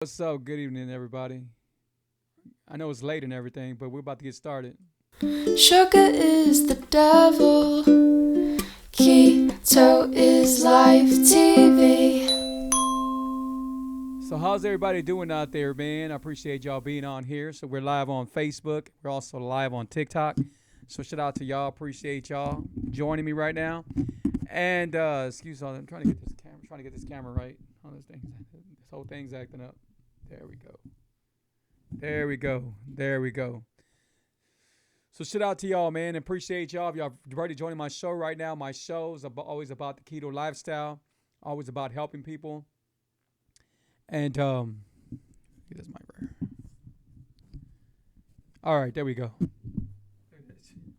What's up? Good evening, everybody. I know it's late and everything, but we're about to get started. Sugar is the devil, keto is life TV. So, how's everybody doing out there, man? I appreciate y'all being on here. So, we're live on Facebook. We're also live on TikTok. So, shout out to y'all. Appreciate y'all joining me right now. And excuse me, I'm trying to get this camera. Trying to get this camera right on this thing. This whole thing's acting up. There we go. There we go. There we go. So shout out to y'all, man. Appreciate y'all. If y'all already joining my show right now. My show is always about the keto lifestyle, always about helping people. And get this mic right here. All right, there we go.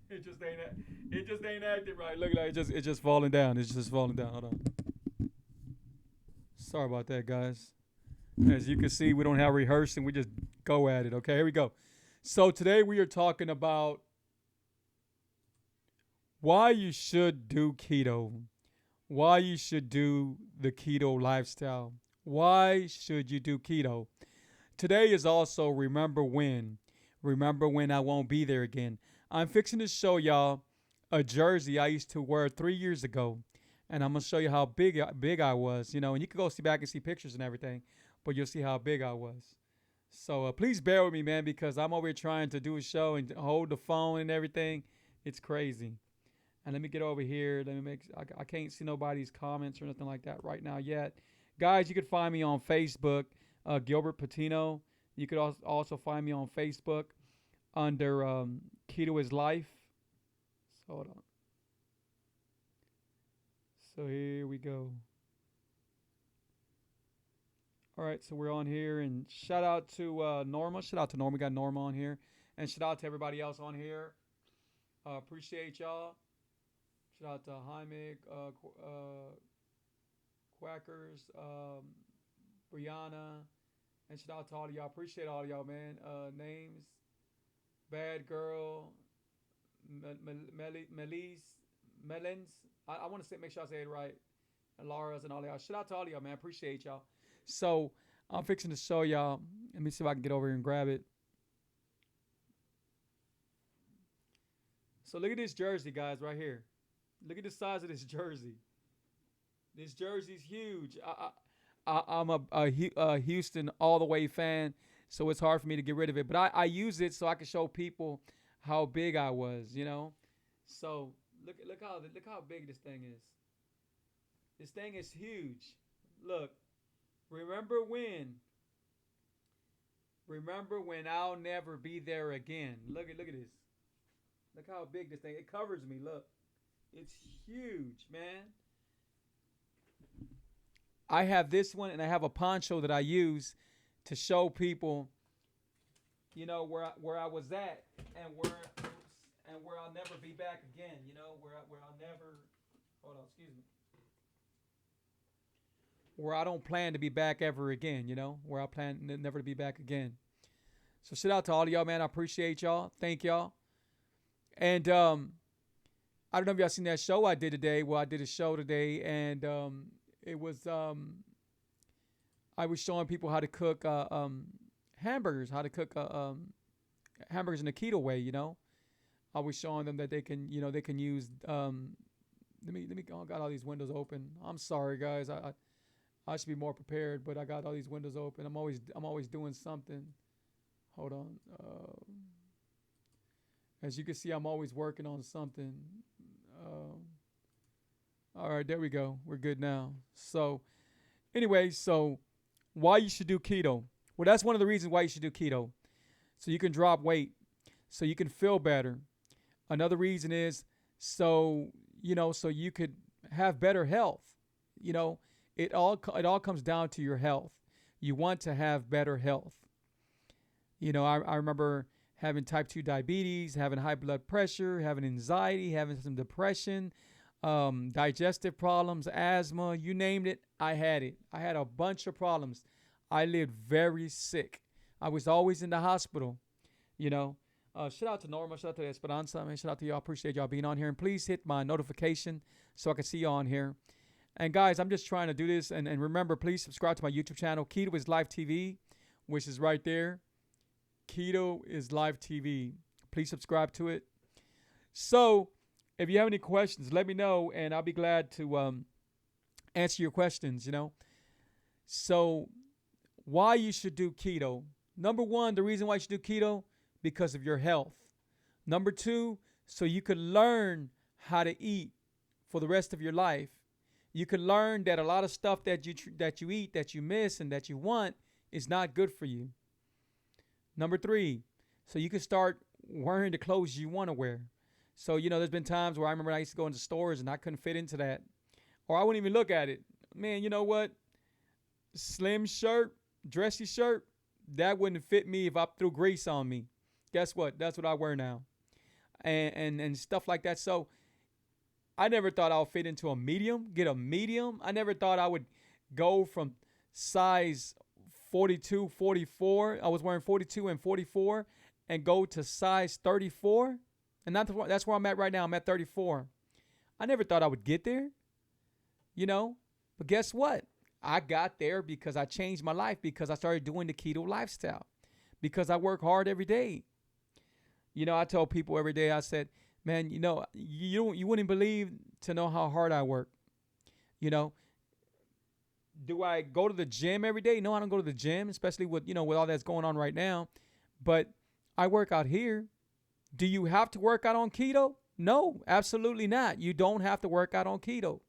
It just ain't it just ain't acting right. Look at that. It's just falling down. It's just falling down. Hold on. Sorry about that, guys. As you can see, we don't have rehearsing. We just go at it. Okay, here we go. So today we are talking about why you should do keto, why you should do the keto lifestyle. Why should you do keto? Today is also remember when. Remember when I won't be there again. I'm fixing to show y'all a jersey I used to wear 3 years ago. And I'm going to show you how big I was, and you can go see back and see pictures and everything, but you'll see how big I was. So please bear with me, man, because I'm over here trying to do a show and hold the phone and everything. It's crazy. And let me get over here. I can't see nobody's comments or nothing like that right now yet. Guys, you can find me on Facebook, Gilbert Patino. You could also find me on Facebook under Keto is Life. So hold on. So here we go. All right, so we're on here, and shout out to Norma. Shout out to Norma. We got Norma on here, and shout out to everybody else on here. Appreciate y'all. Shout out to Jaime, Quackers, Brianna, and shout out to all of y'all. Appreciate all of y'all, man. Names, Bad Girl, Melise, Melins. I want to make sure I say it right. And Laura's and all of y'all. Shout out to all of y'all, man. Appreciate y'all. So I'm fixing to show y'all. Let me see if I can get over here and grab it. So look at this jersey, guys, right here. Look at the size of this jersey. This jersey's huge. I'm a Houston all the way fan, so it's hard for me to get rid of it. But I use it so I can show people how big I was. So look how big this thing is. This thing is huge. Look, remember when? Remember when I'll never be there again. Look at this. Look how big this thing. It covers me. Look, it's huge, man. I have this one, and I have a poncho that I use to show people, where I was at, and where I'll never be back again. Where I'll never. Hold on, excuse me. Where I don't plan to be back ever again. Where I plan never to be back again. So shout out to all of y'all, man. I appreciate y'all. Thank y'all. And I don't know if y'all seen that show I did today. Well, I did a show today, and it was I was showing people how to cook hamburgers, how to cook hamburgers in the keto way. I was showing them that they can use. Let me. Oh, I got all these windows open. I'm sorry, guys. I should be more prepared, but I got all these windows open. I'm always doing something. Hold on. As you can see, I'm always working on something. All right, there we go. We're good now. So, anyway, why you should do keto? Well, that's one of the reasons why you should do keto. So you can drop weight, so you can feel better. Another reason is so you could have better health. It all comes down to your health. You want to have better health. I remember having type 2 diabetes, having high blood pressure, having anxiety, having some depression, digestive problems, asthma, you named it, I had it. I had a bunch of problems. I lived very sick. I was always in the hospital, you know. Shout out to Norma, shout out to Esperanza, man. Shout out to y'all. Appreciate y'all being on here. And please hit my notification so I can see you on here. And guys, I'm just trying to do this. And remember, please subscribe to my YouTube channel, Keto is Life TV. which is right there. Keto is Live TV. Please subscribe to it. So, if you have any questions, let me know, and I'll be glad to answer your questions. So, why you should do keto? Number one, the reason why you should do keto because of your health. Number two, so you can learn how to eat for the rest of your life. You can learn that a lot of stuff that you eat, that you miss, and that you want is not good for you. Number three, so you can start wearing the clothes you want to wear. So, there's been times where I remember I used to go into stores and I couldn't fit into that. Or I wouldn't even look at it. Man, you know what? Slim shirt, dressy shirt, that wouldn't fit me if I threw grease on me. Guess what? That's what I wear now. And stuff like that. So I never thought I would fit into a medium, get a medium. I never thought I would go from size 42, 44. I was wearing 42 and 44 and go to size 34. And that's where I'm at right now. I'm at 34. I never thought I would get there, But guess what? I got there because I changed my life, because I started doing the keto lifestyle, because I work hard every day. I tell people every day, I said, man, you wouldn't believe to know how hard I work. Do I go to the gym every day? No, I don't go to the gym, especially with all that's going on right now. But I work out here. Do you have to work out on keto? No, absolutely not. You don't have to work out on keto.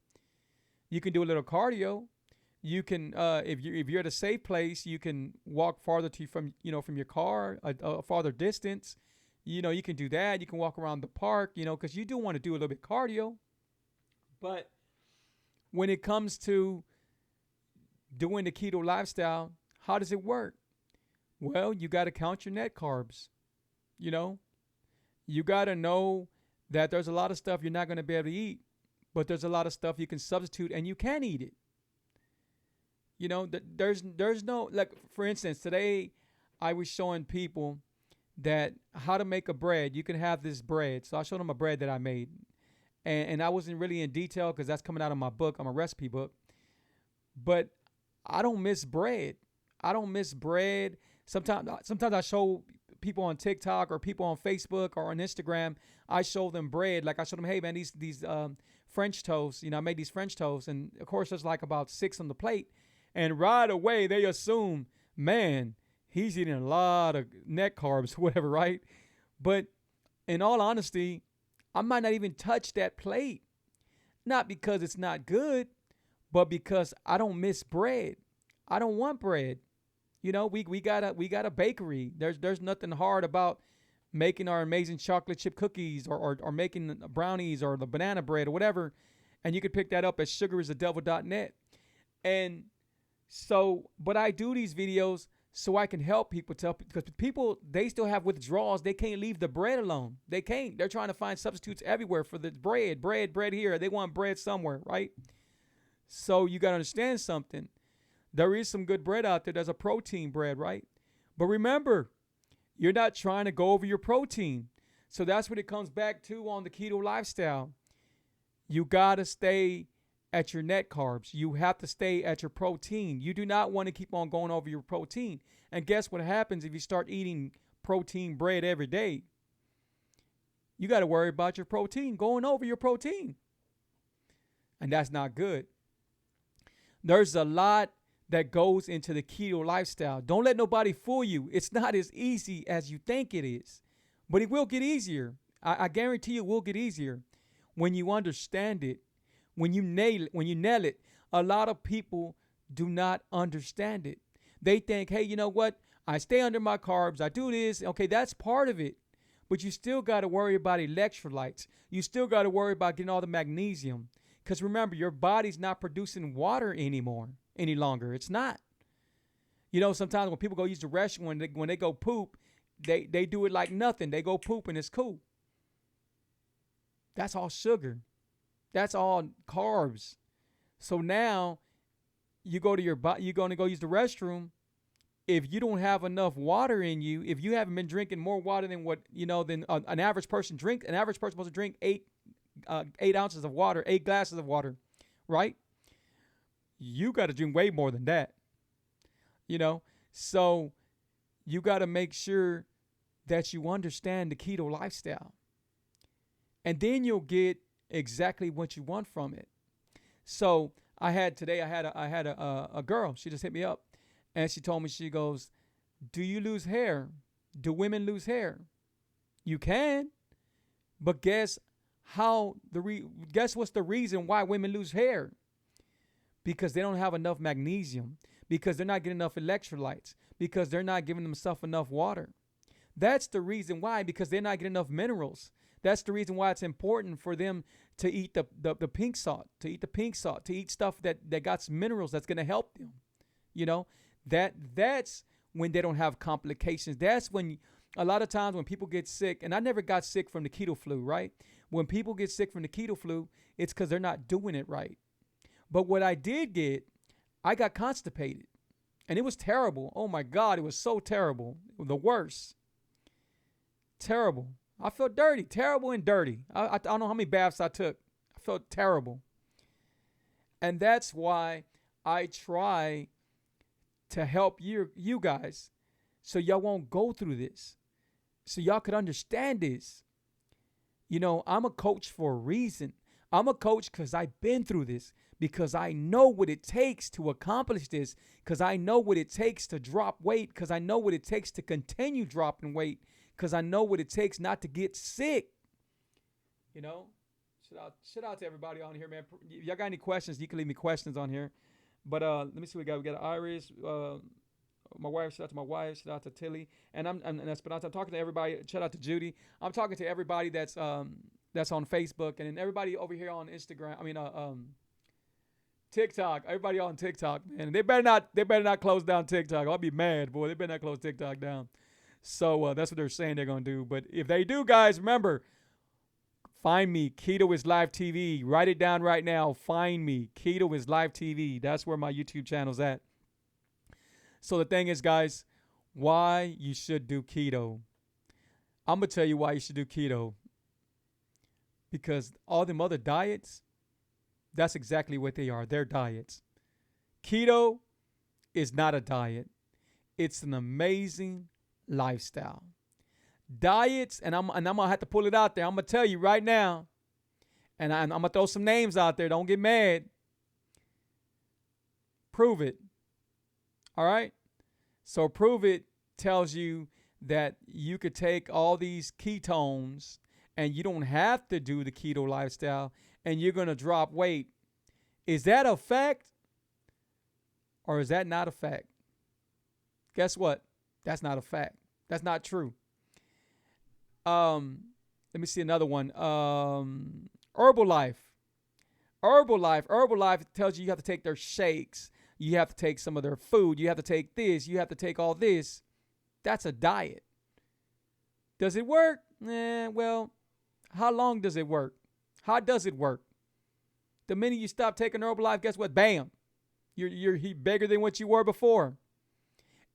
You can do a little cardio. You can, if you're at a safe place, you can walk farther from your car, a farther distance. You can do that. You can walk around the park, because you do want to do a little bit cardio. But when it comes to doing the keto lifestyle, how does it work? Well, you got to count your net carbs. You got to know that there's a lot of stuff you're not going to be able to eat, but there's a lot of stuff you can substitute and you can eat it. There's no, like, for instance, today I was showing people that how to make a bread. You can have this bread. So I showed them a bread that I made. And I wasn't really in detail because that's coming out of my book. I'm a recipe book. But I don't miss bread. Sometimes I show people on TikTok or people on Facebook or on Instagram, I show them bread. Like I showed them, hey, man, these French toasts, I made these French toasts. And, of course, there's like about 6 on the plate. And right away, they assume, man, he's eating a lot of net carbs, whatever, right? But in all honesty, I might not even touch that plate. Not because it's not good, but because I don't miss bread. I don't want bread. We got a bakery. There's nothing hard about making our amazing chocolate chip cookies or making brownies or the banana bread or whatever. And you can pick that up at sugaristhedevil.net. And so, but I do these videos so I can help people, because people, they still have withdrawals. They can't leave the bread alone. They can't. They're trying to find substitutes everywhere for the bread here. They want bread somewhere, right? So you got to understand something. There is some good bread out there. There's a protein bread, right? But remember, you're not trying to go over your protein. So that's what it comes back to on the keto lifestyle. You got to stay at your net carbs. You have to stay at your protein. You do not want to keep on going over your protein. And guess what happens if you start eating protein bread every day? You got to worry about your protein, going over your protein. And that's not good. There's a lot that goes into the keto lifestyle. Don't let nobody fool you. It's not as easy as you think it is, but it will get easier. I guarantee you it will get easier when you understand it. When you nail it, a lot of people do not understand it. They think, hey, you know what? I stay under my carbs. I do this. Okay, that's part of it. But you still got to worry about electrolytes. You still got to worry about getting all the magnesium. Because remember, your body's not producing water any longer. It's not. Sometimes when people go use the restroom, when they go poop, they do it like nothing. They go poop and it's cool. That's all sugar. That's all carbs. So now you go to you're going to go use the restroom. If you don't have enough water in you, if you haven't been drinking more water than than an average person drink, an average person supposed to drink 8 ounces of water, 8 glasses of water, right? You got to drink way more than that. So you got to make sure that you understand the keto lifestyle. And then you'll get exactly what you want from it. So I had a girl. She just hit me up, and she told me, she goes, "Do you lose hair? Do women lose hair?" You can, but guess what's the reason why women lose hair? Because they don't have enough magnesium, because they're not getting enough electrolytes, because they're not giving themselves enough water. That's the reason why, because they're not getting enough minerals. That's the reason why it's important for them to eat the pink salt, to eat stuff that got some minerals that's going to help them. You know, that's when they don't have complications. That's when a lot of times when people get sick, and I never got sick from the keto flu, right? When people get sick from the keto flu, it's because they're not doing it right. But what I did get, I got constipated, and it was terrible. Oh my God, it was so terrible. The worst. Terrible. I felt dirty, terrible and dirty. I don't know how many baths I took. I felt terrible. And that's why I try to help you guys so y'all won't go through this, so y'all could understand this. You know, I'm a coach for a reason. I'm a coach because I've been through this, because I know what it takes to accomplish this, because I know what it takes to drop weight, because I know what it takes to continue dropping weight, because I know what it takes not to get sick. You know, shout out to everybody on here, man. If y'all got any questions, you can leave me questions on here. But let me see what we got. We got Iris, my wife. Shout out to my wife. Shout out to Tilly, and I'm talking to everybody. Shout out to Judy. I'm talking to everybody that's on Facebook, and then everybody over here on Instagram. TikTok. Everybody on TikTok, man. They better not close down TikTok. I'll be mad, boy. They better not close TikTok down. So that's what they're saying they're going to do. But if they do, guys, remember, find me. Keto is Live TV. Write it down right now. Find me. Keto is Live TV. That's where my YouTube channel's at. So the thing is, guys, why you should do keto. I'm going to tell you why you should do keto. Because all them other diets, that's exactly what they are. They're diets. Keto is not a diet. It's an amazing lifestyle. Diets, and I'm gonna have to pull it out there. I'm gonna tell you right now, and I'm gonna throw some names out there. Don't get mad. Prove It. All right. So Prove It tells you that you could take all these ketones and you don't have to do the keto lifestyle, and you're gonna drop weight. Is that a fact, or is that not a fact? Guess what? That's not a fact. That's not true. Let me see another one. Herbalife. Herbalife tells you have to take their shakes. You have to take some of their food. You have to take this. You have to take all this. That's a diet. Does it work? Well, how long does it work? How does it work? The minute you stop taking Herbalife, guess what? Bam. You're bigger than what you were before.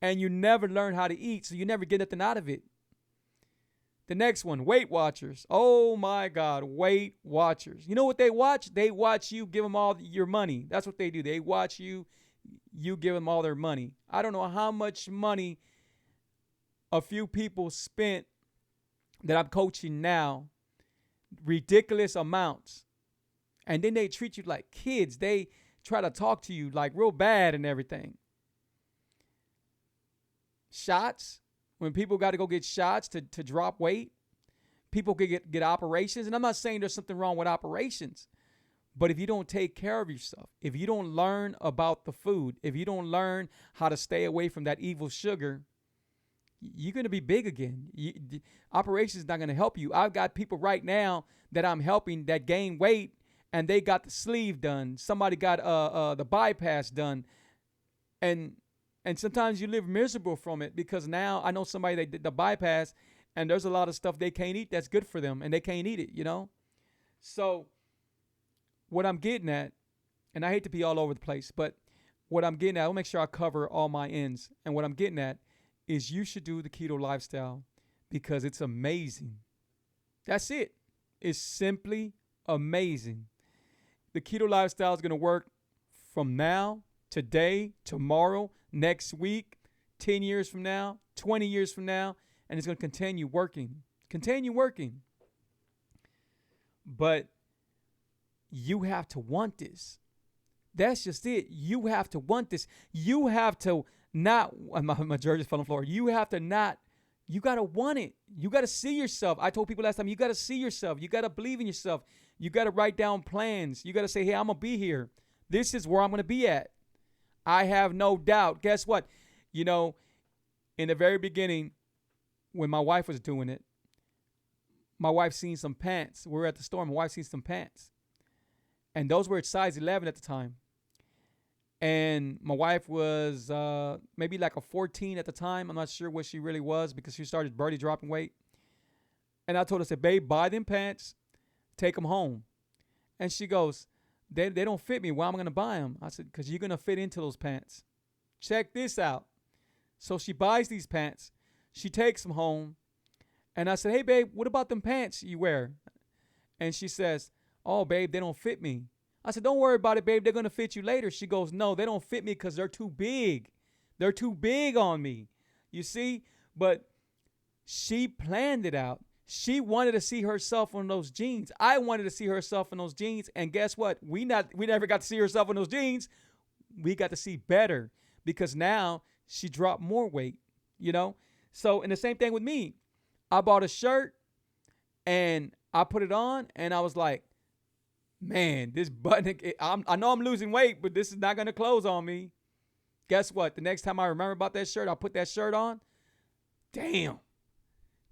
And you never learn how to eat, so you never get nothing out of it. The next one, Weight Watchers. Oh my God, Weight Watchers. You know what they watch? They watch you give them all your money. That's what they do. They watch you give them all their money. I don't know how much money a few people spent that I'm coaching now. Ridiculous amounts. And then they treat you like kids. They try to talk to you like real bad and everything. Shots, when people got to go get shots to drop weight, people could get operations. And I'm not saying there's something wrong with operations, but if you don't take care of yourself, if you don't learn about the food, if you don't learn how to stay away from that evil sugar, you're going to be big again. Operations is not going to help you. I've got people right now that I'm helping that gain weight, and they got the sleeve done. Somebody got the bypass done. And sometimes you live miserable from it, because now I know somebody that did the bypass, and there's a lot of stuff they can't eat that's good for them, and they can't eat it, you know? So what I'm getting at, and I hate to be all over the place, but what I'm getting at, I'll make sure I cover all my ends. And what I'm getting at is you should do the keto lifestyle because it's amazing. That's it. It's simply amazing. The keto lifestyle is going to work from now, today, tomorrow, next week, 10 years from now, 20 years from now, and it's going to continue working. Continue working. But you have to want this. That's just it. You have to want this. You have to not, my jersey fell on the floor. You have to not, you got to want it. You got to see yourself. I told people last time, you got to see yourself. You got to believe in yourself. You got to write down plans. You got to say, hey, I'm going to be here. This is where I'm going to be at. I have no doubt. Guess what? You know, in the very beginning, when my wife was doing it, my wife seen some pants. We were at the store. My wife seen some pants. And those were size 11 at the time. And my wife was maybe like a 14 at the time. I'm not sure what she really was because she started barely dropping weight. And I told her, I said, babe, buy them pants. Take them home. And she goes, they don't fit me. Why am I going to buy them? I said, because you're going to fit into those pants. Check this out. So she buys these pants. She takes them home. And I said, hey, babe, what about them pants you wear? And she says, oh, babe, they don't fit me. I said, don't worry about it, babe. They're going to fit you later. She goes, no, they don't fit me because they're too big. They're too big on me. You see? But she planned it out. She wanted to see herself in those jeans. I wanted to see herself in those jeans. And guess what? We never got to see herself in those jeans. We got to see better because now she dropped more weight, you know? So, and the same thing with me. I bought a shirt and I put it on and I was like, man, this button, I know I'm losing weight, but this is not going to close on me. Guess what? The next time I remember about that shirt, I'll put that shirt on. Damn,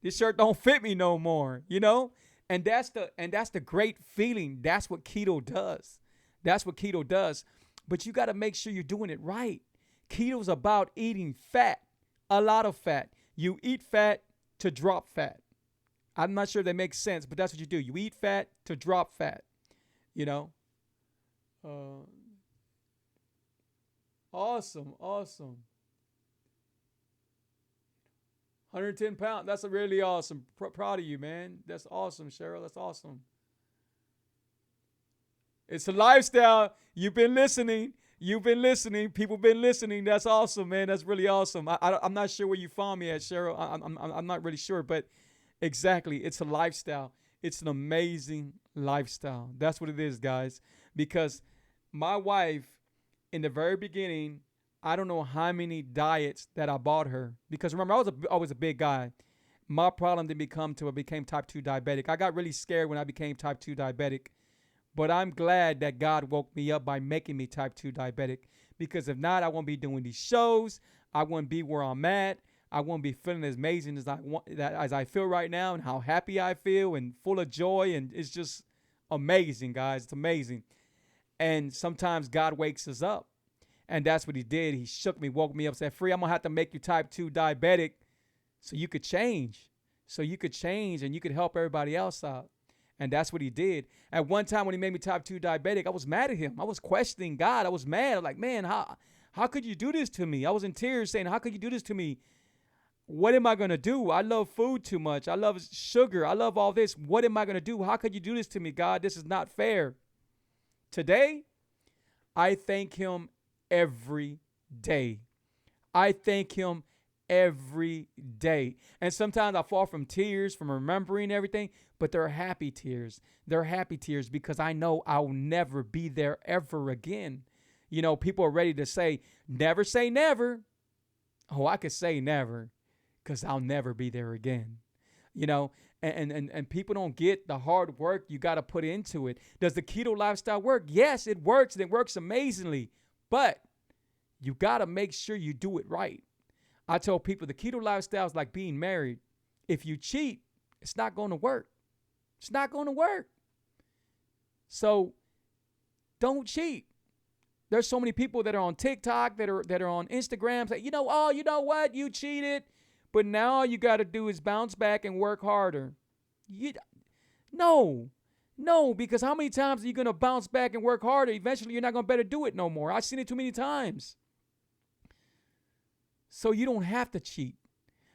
this shirt don't fit me no more, you know? And that's the great feeling. That's what keto does. That's what keto does. But you got to make sure you're doing it right. Keto's about eating fat, a lot of fat. You eat fat to drop fat. I'm not sure that makes sense, but that's what you do. You eat fat to drop fat. You know, awesome. 110 pounds. That's a really awesome. Proud of you, man. That's awesome, Cheryl. That's awesome. It's a lifestyle. You've been listening. People been listening. That's awesome, man. That's really awesome. I'm not sure where you found me at, Cheryl. I'm not really sure, but exactly. It's a lifestyle. It's an amazing lifestyle. That's what it is, guys. Because my wife, in the very beginning, I don't know how many diets that I bought her. Because remember, I was always a big guy. My problem didn't become till I became type 2 diabetic. I got really scared when I became type 2 diabetic. But I'm glad that God woke me up by making me type 2 diabetic. Because if not, I won't be doing these shows. I wouldn't be where I'm at. I won't be feeling as amazing as I feel right now and how happy I feel and full of joy. And it's just amazing, guys. It's amazing. And sometimes God wakes us up. And that's what he did. He shook me, woke me up, said, Free, I'm going to have to make you type 2 diabetic so you could change. So you could change and you could help everybody else out. And that's what he did. At one time when he made me type 2 diabetic, I was mad at him. I was questioning God. I was mad. I'm like, man, how could you do this to me? I was in tears saying, how could you do this to me? What am I going to do? I love food too much. I love sugar. I love all this. What am I going to do? How could you do this to me, God? This is not fair. Today, I thank him every day. I thank him every day. And sometimes I fall from tears from remembering everything, but they're happy tears. They're happy tears because I know I'll never be there ever again. You know, people are ready to say never. Oh, I could say never because I'll never be there again. You know, and people don't get the hard work you got to put into it. Does the keto lifestyle work? Yes, it works, and it works amazingly. But you got to make sure you do it right. I tell people the keto lifestyle is like being married. If you cheat, it's not going to work. It's not going to work. So don't cheat. There's so many people that are on TikTok, that are on Instagram, say, you know what? You cheated. But now all you got to do is bounce back and work harder. No, because how many times are you going to bounce back and work harder? Eventually, you're not going to better do it no more. I've seen it too many times. So you don't have to cheat.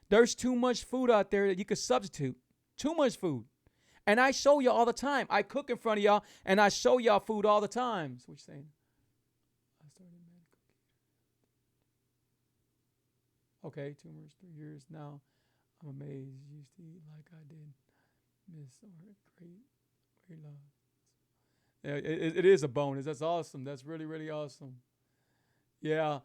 There's too much food out there that you could substitute. Too much food. And I show y'all all the time. I cook in front of y'all, and I show y'all food all the time. So what you saying? Okay, tumors 3 years now. I'm amazed. Used to eat like I did. Miss or great, great love. Yeah, it is a bonus. That's awesome. That's really, really awesome. Yeah,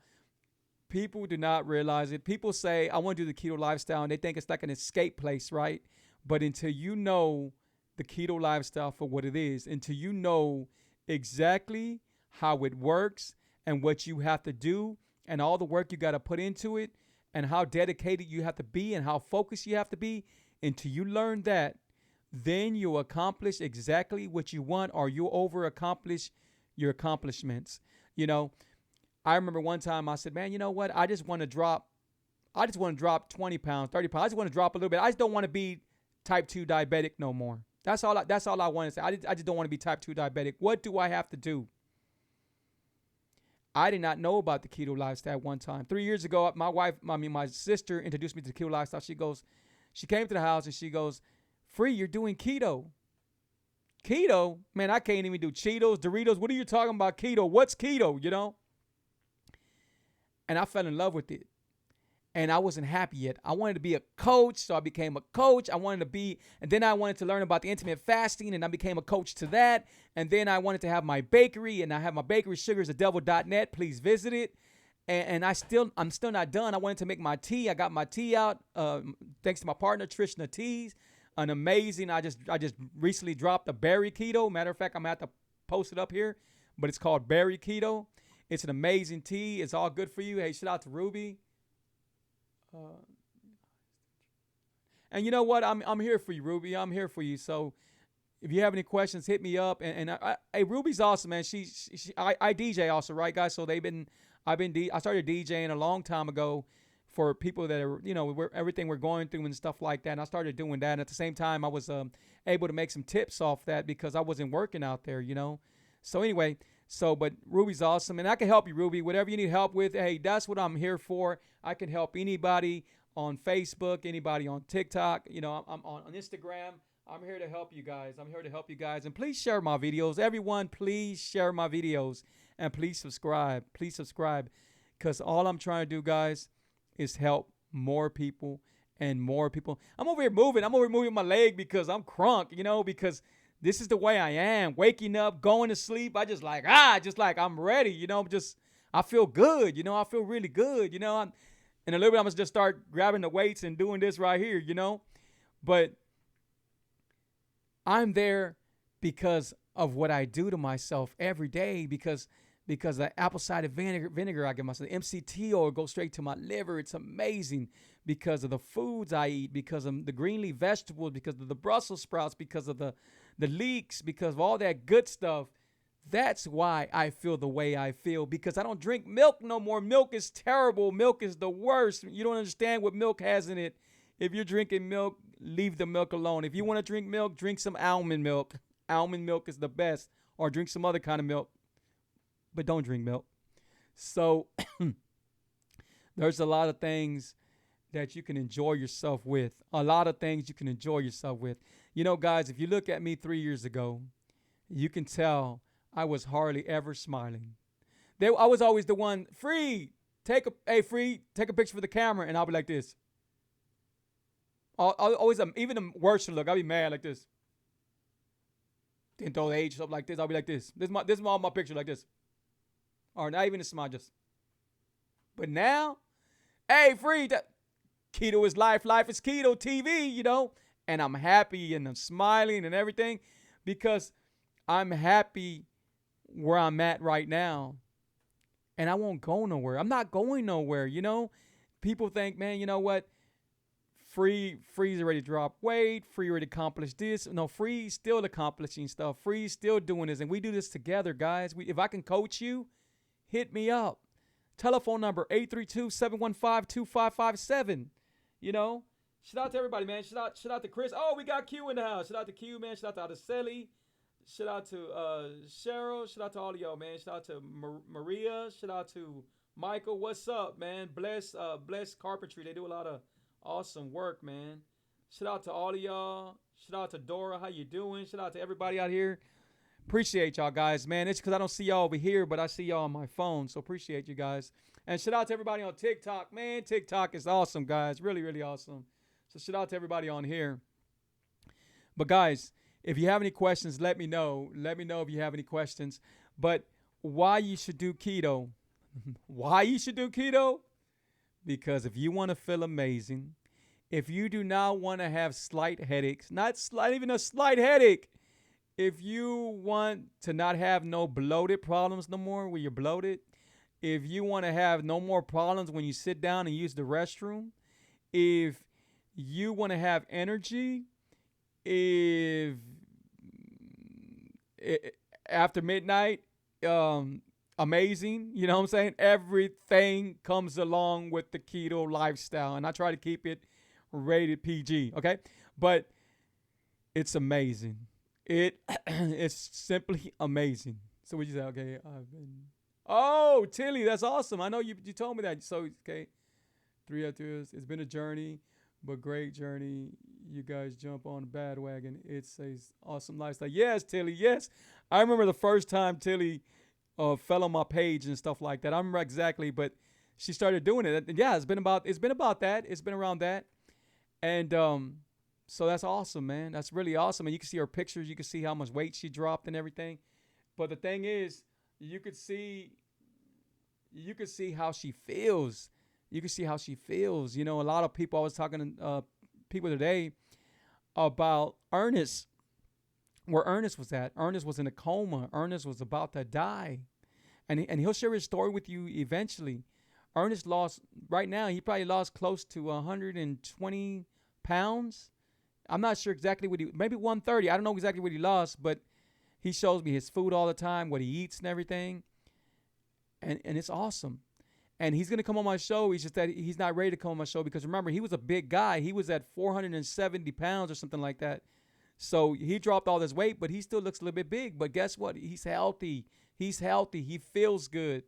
people do not realize it. People say, I want to do the keto lifestyle, and they think it's like an escape place, right? But until you know the keto lifestyle for what it is, until you know exactly how it works and what you have to do and all the work you got to put into it and how dedicated you have to be and how focused you have to be, until you learn that, then you'll accomplish exactly what you want, or you'll over accomplish your accomplishments. You know, I remember one time I said, man, you know what? I just want to drop 20 pounds, 30 pounds. I just want to drop a little bit. I just don't want to be type 2 diabetic no more. That's all I want to say. I just don't want to be type 2 diabetic. What do I have to do? I did not know about the keto lifestyle one time. 3 years ago, my sister introduced me to the keto lifestyle. She came to the house and she goes, Free, you're doing keto. Keto? Man, I can't even do Cheetos, Doritos. What are you talking about keto? What's keto, you know? And I fell in love with it. And I wasn't happy yet. I wanted to be a coach, so I became a coach. And then I wanted to learn about the intermittent fasting, and I became a coach to that. And then I wanted to have my bakery, and I have my bakery, sugarsthedevil.net. Please visit it. And I'm still not done. I wanted to make my tea. I got my tea out, thanks to my partner, Trishna Teas. An amazing, I just recently dropped a berry keto. Matter of fact, I'm going to have to post it up here, but it's called berry keto. It's an amazing tea. It's all good for you. Hey, shout out to Ruby. And you know what? I'm here for you, Ruby. I'm here for you. So if you have any questions, hit me up. Hey, Ruby's awesome, man. I DJ also, right, guys? So I started DJing a long time ago for people that are, everything we're going through and stuff like that. And I started doing that. And at the same time, I was able to make some tips off that because I wasn't working out there, So anyway, but Ruby's awesome. And I can help you, Ruby. Whatever you need help with, hey, that's what I'm here for. I can help anybody on Facebook, anybody on TikTok. I'm on Instagram. I'm here to help you guys. And please share my videos. Everyone, please share my videos. And please subscribe. Because all I'm trying to do, guys, is help more people and more people. I'm over here moving my leg because I'm crunk, because this is the way I am. Waking up, going to sleep. I just like I'm ready, I feel good, I feel really good, in a little bit I'm gonna just start grabbing the weights and doing this right here, But I'm there because of what I do to myself every day, because the apple cider vinegar I give myself, the MCT oil goes straight to my liver. It's amazing because of the foods I eat, because of the green leaf vegetables, because of the Brussels sprouts, because of the leeks, because of all that good stuff. That's why I feel the way I feel, because I don't drink milk no more. Milk is terrible. Milk is the worst. You don't understand what milk has in it. If you're drinking milk, leave the milk alone. If you want to drink milk, drink some almond milk. Almond milk is the best. Or drink some other kind of milk. But don't drink milk. So there's a lot of things that you can enjoy yourself with. Guys, if you look at me 3 years ago, you can tell I was hardly ever smiling. I was always the one, Free, take a picture for the camera, and I'll be like this. I'll always, even the worst look, I'll be mad like this. Then throw the age up like this. I'll be like this. This is all my picture like this. Or not even a smile, just. But now, hey, Free, keto is life. Life is keto TV, And I'm happy and I'm smiling and everything because I'm happy where I'm at right now. And I won't go nowhere. I'm not going nowhere, People think, man, you know what? Free's already dropped weight. Free already accomplished this. No, Free's still accomplishing stuff. Free's still doing this. And we do this together, guys. If I can coach you, hit me up. Telephone number 832-715-2557. Shout out to everybody, man. Shout out to Chris. Oh, we got Q in the house. Shout out to Q, man. Shout out to Araceli. Shout out to Cheryl. Shout out to all of y'all, man. Shout out to Maria. Shout out to Michael. What's up, man? Bless Carpentry. They do a lot of awesome work, man. Shout out to all of y'all. Shout out to Dora. How you doing? Shout out to everybody out here. Appreciate y'all guys, man. It's because I don't see y'all over here, but I see y'all on my phone. So appreciate you guys. And shout out to everybody on TikTok. Man, TikTok is awesome, guys. Really, really awesome. So shout out to everybody on here. But guys, if you have any questions, let me know. Let me know if you have any questions. But why you should do keto? Why you should do keto? Because if you want to feel amazing, if you do not want to have slight headaches, not even a slight headache, if you want to not have no bloated problems no more where you're bloated, if you want to have no more problems when you sit down and use the restroom, if you want to have energy, if after midnight, amazing, you know what I'm saying? Everything comes along with the keto lifestyle, and I try to keep it rated PG, okay? But it's amazing. It's simply amazing. So what you say? Okay, oh, Tilly, that's awesome. I know you told me that. So okay, 3 after years. It's been a journey, but great journey. You guys jump on the bandwagon. It's a awesome lifestyle. Yes, Tilly. Yes, I remember the first time Tilly fell on my page and stuff like that. I remember exactly, but she started doing it. And yeah, it's been about that. It's been around that, and so that's awesome, man. That's really awesome. And you can see her pictures. You can see how much weight she dropped and everything. But the thing is, you could see how she feels. You can see how she feels. You know, a lot of people, I was talking to people today about Ernest, where Ernest was at. Ernest was in a coma. Ernest was about to die. And he'll share his story with you eventually. Ernest lost, right now, he probably lost close to 120 pounds. I'm not sure exactly maybe 130. I don't know exactly what he lost, but he shows me his food all the time, what he eats and everything. And it's awesome. And he's going to come on my show. He's just that he's not ready to come on my show because remember, he was a big guy. He was at 470 pounds or something like that. So he dropped all this weight, but he still looks a little bit big. But guess what? He's healthy. He's healthy. He feels good.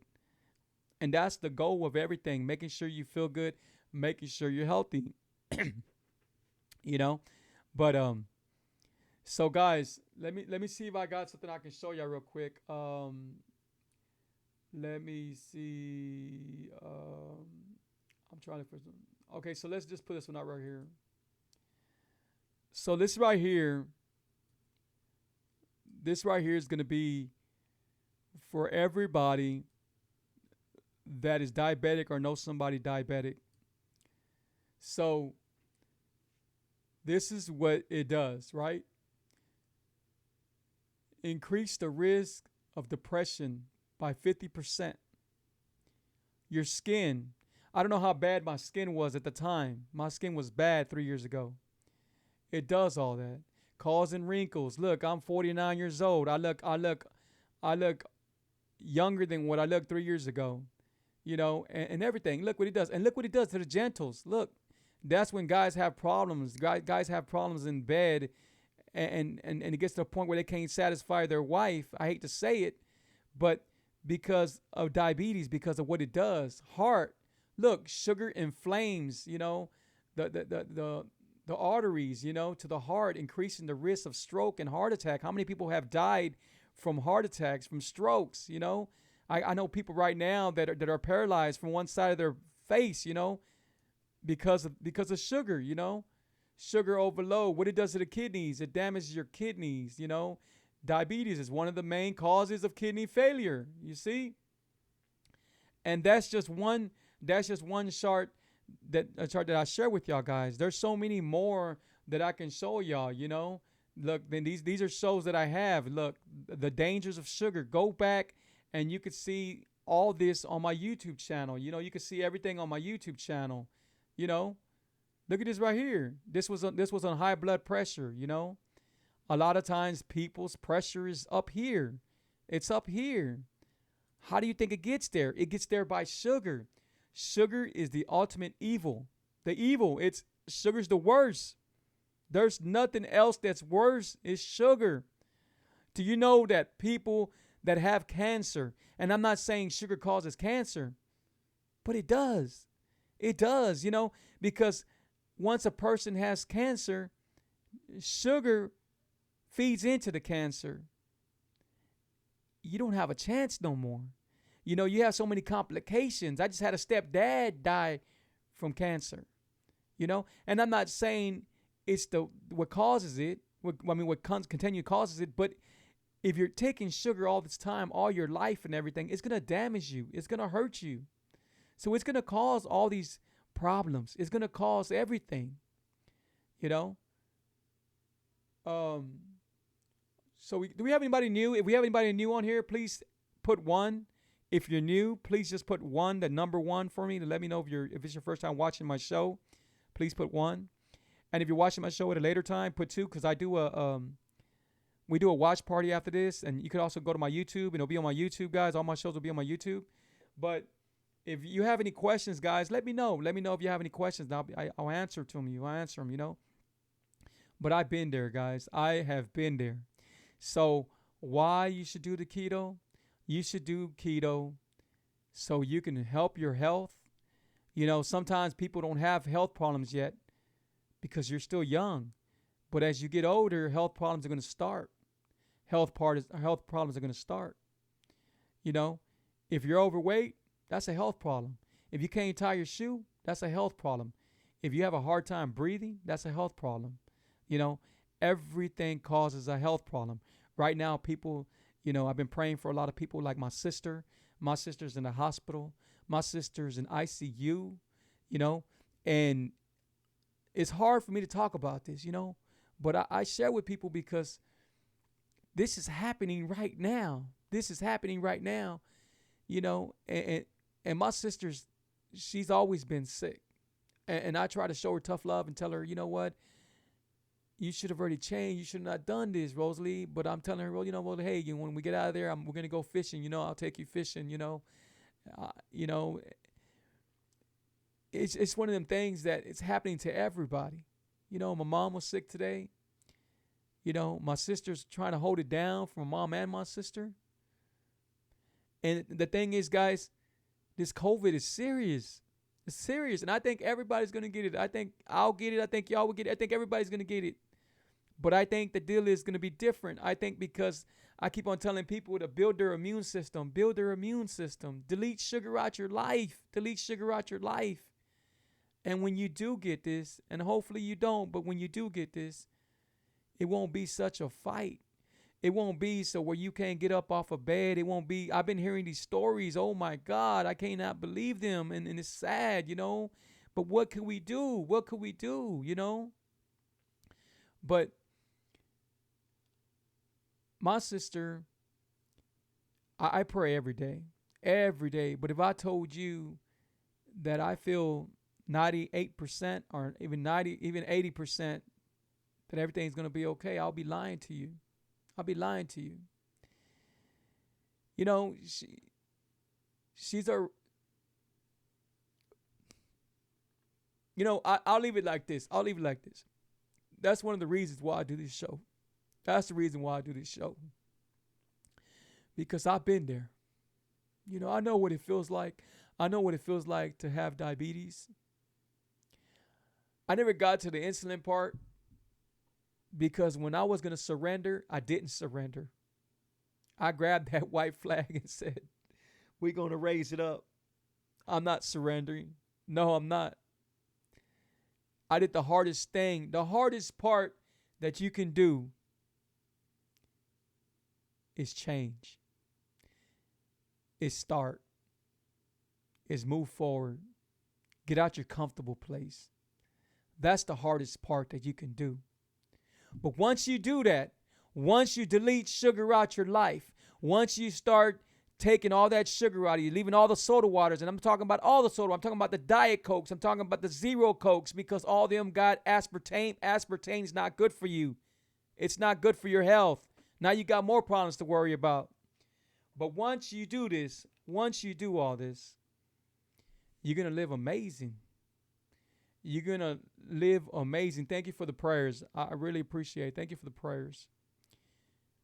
And that's the goal of everything, making sure you feel good, making sure you're healthy. You know? But so guys, let me see if I got something I can show y'all real quick. Let me see. I'm trying to. Okay, so let's just put this one out right here. So this right here is going to be for everybody that is diabetic or knows somebody diabetic. So this is what it does, right? Increase the risk of depression by 50%. Your skin. I don't know how bad my skin was at the time. My skin was bad 3 years ago. It does all that. Causing wrinkles. Look, I'm 49 years old. I look younger than what I looked 3 years ago. You know, and everything. Look what he does. And look what he does to the gentles. Look. That's when guys have problems. Guys have problems in bed, and it gets to a point where they can't satisfy their wife. I hate to say it, but because of diabetes, because of what it does. Heart, look, sugar inflames, you know, the arteries, you know, to the heart, increasing the risk of stroke and heart attack. How many people have died from heart attacks, from strokes, you know? I know people right now that are paralyzed from one side of their face, you know, because of sugar, you know, sugar overload, what it does to the kidneys, it damages your kidneys, you know. Diabetes is one of the main causes of kidney failure, you see. And that's just one chart that I share with y'all guys. There's so many more that I can show y'all, you know. Look, then these are shows that I have. Look, the dangers of sugar. Go back and you could see all this on my YouTube channel. You know, you can see everything on my YouTube channel. You know, look at this right here. This was on high blood pressure, you know. A lot of times people's pressure is up here. It's up here. How do you think it gets there? It gets there by sugar. Sugar is the ultimate evil. Sugar's the worst. There's nothing else that's worse is sugar. Do you know that people that have cancer, and I'm not saying sugar causes cancer, but it does. It does, you know, because once a person has cancer, sugar feeds into the cancer. you don't have a chance no more. You have so many complications. I just had a stepdad die from cancer, and I'm not saying it's what causes it. What continue causes it, but if you're taking sugar all this time, all your life and everything, it's gonna damage you. It's gonna hurt you. So it's gonna cause all these problems. It's gonna cause everything, you know. Do we have anybody new? If we have anybody new on here, please put one. If you're new, please just put one, the number one for me to let me know if it's your first time watching my show. Please put one. And if you're watching my show at a later time, put two, because we do a watch party after this, and you could also go to my YouTube, and it'll be on my YouTube, guys. All my shows will be on my YouTube. But if you have any questions, guys, let me know. Let me know if you have any questions. I'll answer to them. I'll answer them, But I've been there, guys. I have been there. So why you should do the keto? You should do keto so you can help your health. Sometimes people don't have health problems yet because you're still young. But as you get older, health problems are going to start. Health problems are going to start. If you're overweight, that's a health problem. If you can't tie your shoe, that's a health problem. If you have a hard time breathing, that's a health problem. Everything causes a health problem. Right now, people, I've been praying for a lot of people like my sister. My sister's in the hospital. My sister's in ICU, and it's hard for me to talk about this, but I share with people because this is happening right now. This is happening right now, and my sister's, she's always been sick. And I try to show her tough love and tell her, you know what? You should have already changed. You should have not done this, Rosalie. But I'm telling her, hey, when we get out of there, we're going to go fishing. I'll take you fishing, It's one of them things that it's happening to everybody. My mom was sick today. My sister's trying to hold it down for my mom and my sister. And the thing is, guys, this COVID is serious. It's serious. And I think everybody's going to get it. I think I'll get it. I think y'all will get it. I think everybody's going to get it. But I think the deal is going to be different. I think because I keep on telling people to build their immune system. Build their immune system. Delete sugar out your life. Delete sugar out your life. And when you do get this, and hopefully you don't, but when you do get this, it won't be such a fight. It won't be so where you can't get up off a bed. It won't be, I've been hearing these stories. Oh my God, I cannot believe them. And it's sad, But what can we do? What could we do, But my sister, I pray every day. Every day. But if I told you that I feel 98% or even 80% that everything's going to be okay, I'll be lying to you. I'll be lying to you. She's a, I'll leave it like this. That's one of the reasons why I do this show. That's the reason why I do this show. Because I've been there. I know what it feels like. I know what it feels like to have diabetes. I never got to the insulin part because when I was going to surrender, I didn't surrender. I grabbed that white flag and said, we're going to raise it up. I'm not surrendering. No, I'm not. I did the hardest thing. The hardest part that you can do is change. Is start. Is move forward. Get out your comfortable place. That's the hardest part that you can do. But once you do that, once you delete sugar out your life, once you start taking all that sugar out of you, leaving all the soda waters, and I'm talking about all the soda, I'm talking about the Diet Cokes, I'm talking about the Zero Cokes, because all of them got aspartame. Aspartame is not good for you. It's not good for your health. Now you got more problems to worry about. But once you do this, once you do all this, you're going to live amazing. You're going to live amazing. Thank you for the prayers. I really appreciate it. Thank you for the prayers.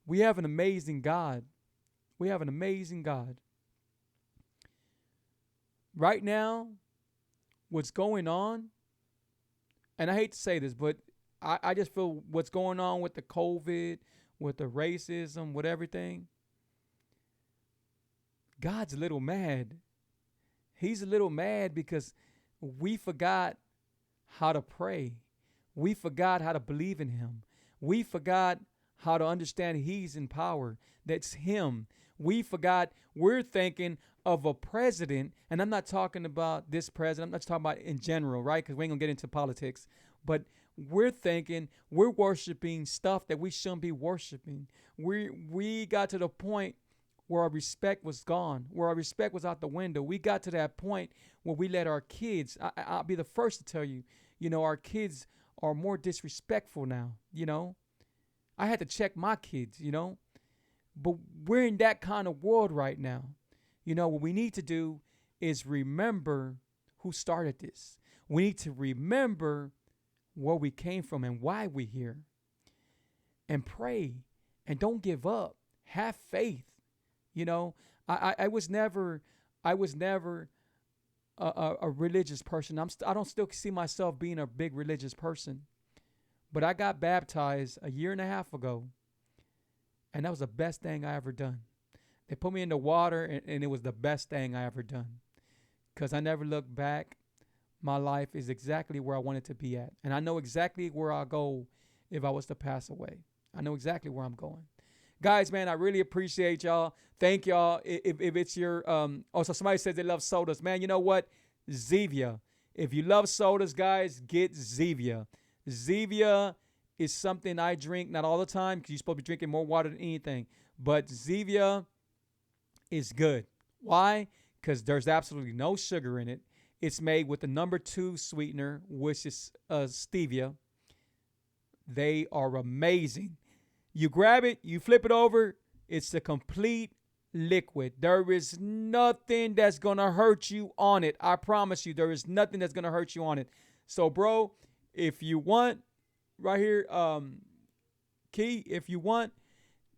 We have an amazing God. We have an amazing God. Right now, what's going on, and I hate to say this, but I just feel what's going on with the COVID, with the racism, with everything, God's a little mad. He's a little mad because we forgot how to pray. We forgot how to believe in him. We forgot how to understand he's in power. That's him. We forgot we're thinking of a president, and I'm not talking about this president. I'm not talking about in general, right? Because we ain't going to get into politics. But we're worshiping stuff that we shouldn't be worshiping. We got to the point where our respect was gone, where our respect was out the window. We got to that point where we let our kids, I'll be the first to tell you, our kids are more disrespectful now, I had to check my kids, but we're in that kind of world right now. What we need to do is remember who started this. We need to remember where we came from and why we're here, and pray, and don't give up. Have faith. I was never a religious person. I don't still see myself being a big religious person, but I got baptized a year and a half ago, and that was the best thing I ever done. They put me in the water, and it was the best thing I ever done, because I never looked back. My life is exactly where I want it to be at, and I know exactly where I'll go if I was to pass away. I know exactly where I'm going. Guys, man, I really appreciate y'all. Thank y'all. If it's your, so somebody says they love sodas. Man, you know what? Zevia. If you love sodas, guys, get Zevia. Zevia is something I drink, not all the time, because you're supposed to be drinking more water than anything. But Zevia is good. Why? Because there's absolutely no sugar in it. It's made with the number 2 sweetener, which is stevia. They are amazing. You grab it, you flip it over, it's a complete liquid. There is nothing that's going to hurt you on it. I promise you, there is nothing that's going to hurt you on it. So, bro, if you want, right here, Key, if you want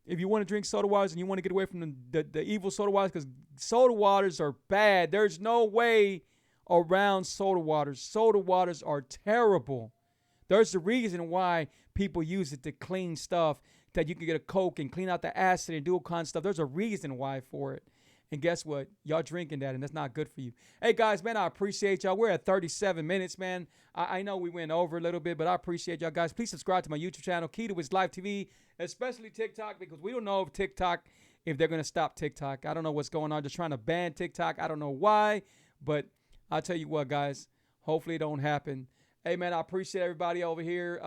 to drink soda waters and you want to get away from the evil soda waters, because soda waters are bad. There's no way around soda waters. Soda waters are terrible. There's a reason why people use it to clean stuff, that you can get a Coke and clean out the acid and do all kinds of stuff. There's a reason why for it. And guess what? Y'all drinking that, and that's not good for you. Hey, guys, man, I appreciate y'all. We're at 37 minutes, man. I know we went over a little bit, but I appreciate y'all, guys. Please subscribe to my YouTube channel, Keto is Live TV, especially TikTok, because we don't know if they're going to stop TikTok. I don't know what's going on. They're trying to ban TikTok. I don't know why, but I'll tell you what, guys. Hopefully it don't happen. Hey, man, I appreciate everybody over here.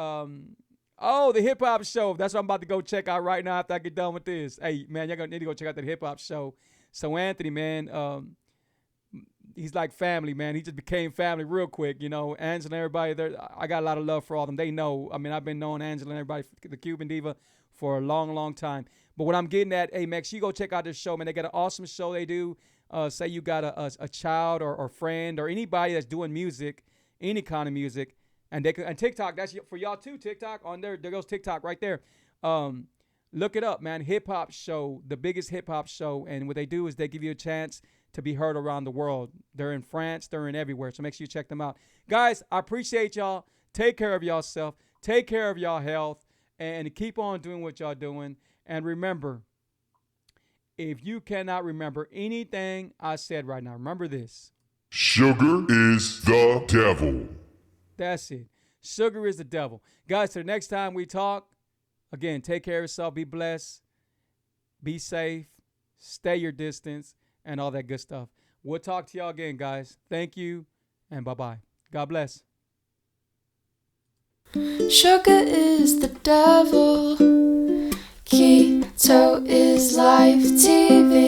The hip hop show. That's what I'm about to go check out right now after I get done with this. Hey, man, y'all gonna need to go check out that hip hop show. So Anthony, man, he's like family, man. He just became family real quick, Angela and everybody there. I got a lot of love for all of them. They know. I mean, I've been knowing Angela and everybody, the Cuban Diva, for a long, long time. But what I'm getting at, hey, Max, you go check out this show, man. They got an awesome show they do. Say you got a child or friend or anybody that's doing music, any kind of music. And TikTok, that's for y'all too. TikTok on there goes TikTok right there. Look it up, man. Hip hop show, the biggest hip hop show. And what they do is they give you a chance to be heard around the world. They're in France, they're in everywhere. So make sure you check them out. Guys, I appreciate y'all. Take care of yourself. Take care of y'all health. And keep on doing what y'all doing. And remember, if you cannot remember anything I said right now, remember this. Sugar is the devil. That's it. Sugar is the devil. Guys, till the next time we talk, again, take care of yourself. Be blessed. Be safe. Stay your distance and all that good stuff. We'll talk to y'all again, guys. Thank you and bye-bye. God bless. Sugar is the devil. Keto is life TV.